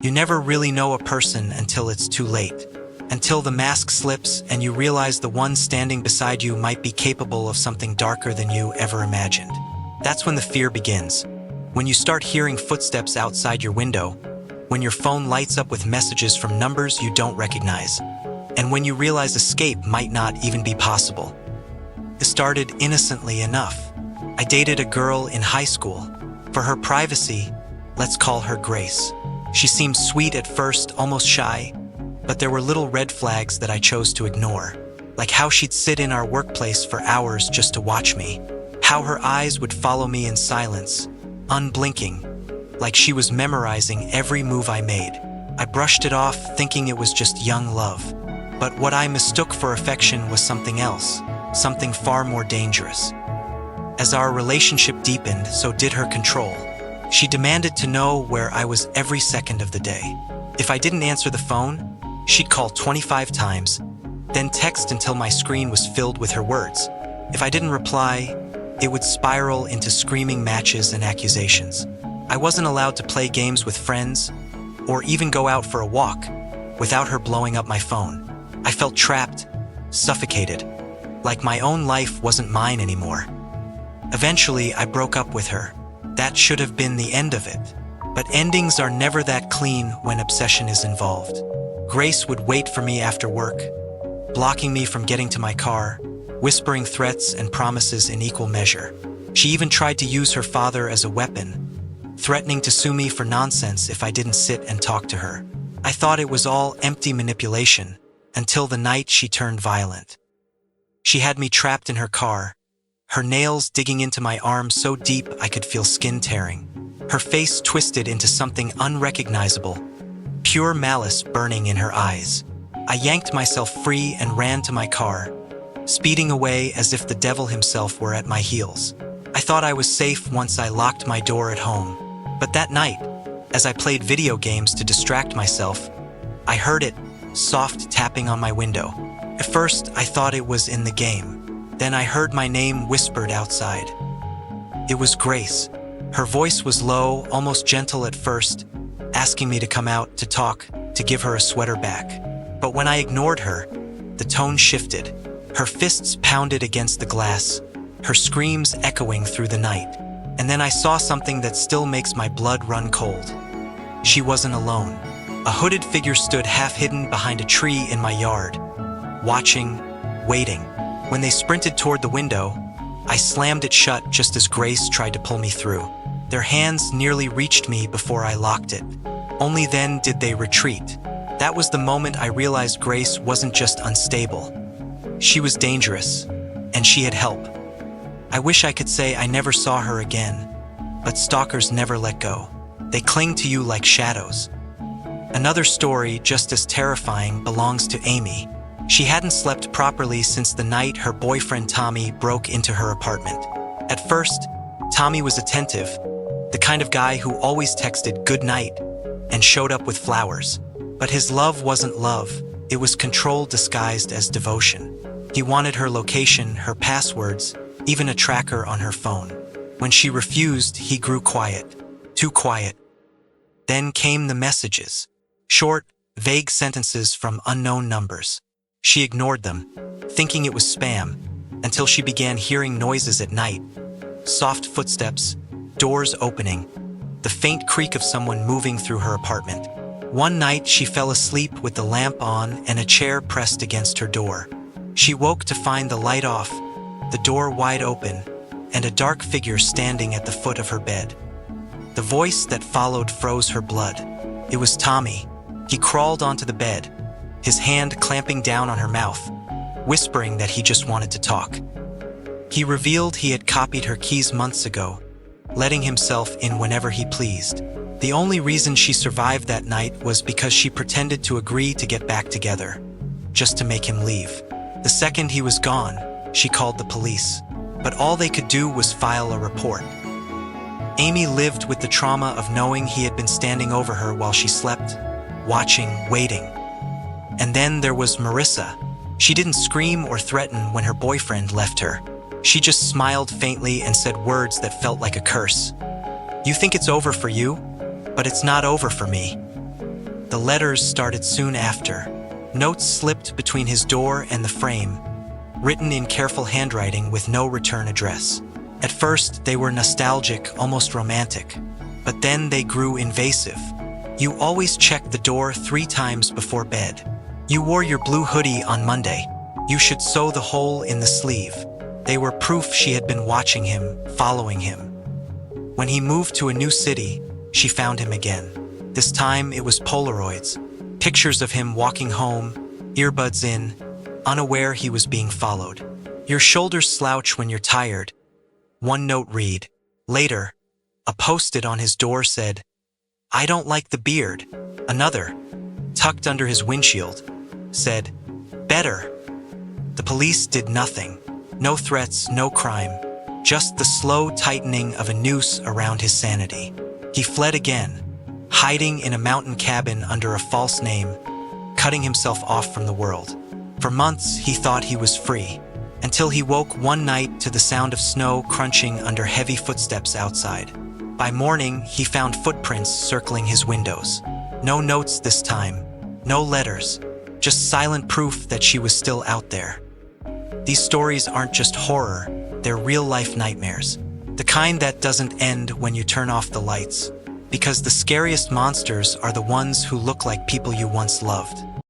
You never really know a person until it's too late. Until the mask slips and you realize the one standing beside you might be capable of something darker than you ever imagined. That's when the fear begins. When you start hearing footsteps outside your window, when your phone lights up with messages from numbers you don't recognize, and when you realize escape might not even be possible. It started innocently enough. I dated a girl in high school. For her privacy, let's call her Grace. She seemed sweet at first, almost shy, but there were little red flags that I chose to ignore, like how she'd sit in our workplace for hours just to watch me, how her eyes would follow me in silence, unblinking, like she was memorizing every move I made. I brushed it off, thinking it was just young love. But what I mistook for affection was something else, something far more dangerous. As our relationship deepened, so did her control. She demanded to know where I was every second of the day. If I didn't answer the phone, she'd call 25 times, then text until my screen was filled with her words. If I didn't reply, it would spiral into screaming matches and accusations. I wasn't allowed to play games with friends or even go out for a walk without her blowing up my phone. I felt trapped, suffocated, like my own life wasn't mine anymore. Eventually, I broke up with her. That should have been the end of it. But endings are never that clean when obsession is involved. Grace would wait for me after work, blocking me from getting to my car, whispering threats and promises in equal measure. She even tried to use her father as a weapon, threatening to sue me for nonsense if I didn't sit and talk to her. I thought it was all empty manipulation, until the night she turned violent. She had me trapped in her car, her nails digging into my arm so deep I could feel skin tearing, her face twisted into something unrecognizable, pure malice burning in her eyes. I yanked myself free and ran to my car, speeding away as if the devil himself were at my heels. I thought I was safe once I locked my door at home. But that night, as I played video games to distract myself, I heard it, soft tapping on my window. At first, I thought it was in the game. Then I heard my name whispered outside. It was Grace. Her voice was low, almost gentle at first, asking me to come out, to talk, to give her a sweater back. But when I ignored her, the tone shifted. Her fists pounded against the glass, her screams echoing through the night. And then I saw something that still makes my blood run cold. She wasn't alone. A hooded figure stood half-hidden behind a tree in my yard, watching, waiting. When they sprinted toward the window, I slammed it shut just as Grace tried to pull me through. Their hands nearly reached me before I locked it. Only then did they retreat. That was the moment I realized Grace wasn't just unstable. She was dangerous, and she had help. I wish I could say I never saw her again, but stalkers never let go. They cling to you like shadows. Another story, just as terrifying, belongs to Amy. She hadn't slept properly since the night her boyfriend Tommy broke into her apartment. At first, Tommy was attentive, the kind of guy who always texted good night and showed up with flowers. But his love wasn't love, it was control disguised as devotion. He wanted her location, her passwords, even a tracker on her phone. When she refused, he grew quiet, too quiet. Then came the messages. Short, vague sentences from unknown numbers. She ignored them, thinking it was spam, until she began hearing noises at night. Soft footsteps, doors opening, the faint creak of someone moving through her apartment. One night, she fell asleep with the lamp on and a chair pressed against her door. She woke to find the light off, the door wide open, and a dark figure standing at the foot of her bed. The voice that followed froze her blood. It was Tommy. He crawled onto the bed, his hand clamping down on her mouth, whispering that he just wanted to talk. He revealed he had copied her keys months ago, letting himself in whenever he pleased. The only reason she survived that night was because she pretended to agree to get back together, just to make him leave. The second he was gone, she called the police, but all they could do was file a report. Amy lived with the trauma of knowing he had been standing over her while she slept, watching, waiting. And then there was Marissa. She didn't scream or threaten when her boyfriend left her. She just smiled faintly and said words that felt like a curse. "You think it's over for you, but it's not over for me." The letters started soon after. Notes slipped between his door and the frame, written in careful handwriting with no return address. At first, they were nostalgic, almost romantic. But then they grew invasive. You always checked the door 3 times before bed. You wore your blue hoodie on Monday. You should sew the hole in the sleeve. They were proof she had been watching him, following him. When he moved to a new city, she found him again. This time it was Polaroids, pictures of him walking home, earbuds in, unaware he was being followed. Your shoulders slouch when you're tired. One note read. Later, a post-it on his door said, "I don't like the beard." Another, tucked under his windshield, said, "Better." The police did nothing. No threats, no crime. Just the slow tightening of a noose around his sanity. He fled again, hiding in a mountain cabin under a false name, cutting himself off from the world. For months, he thought he was free, until he woke one night to the sound of snow crunching under heavy footsteps outside. By morning, he found footprints circling his windows. No notes this time, no letters, just silent proof that she was still out there. These stories aren't just horror, they're real-life nightmares. The kind that doesn't end when you turn off the lights. Because the scariest monsters are the ones who look like people you once loved.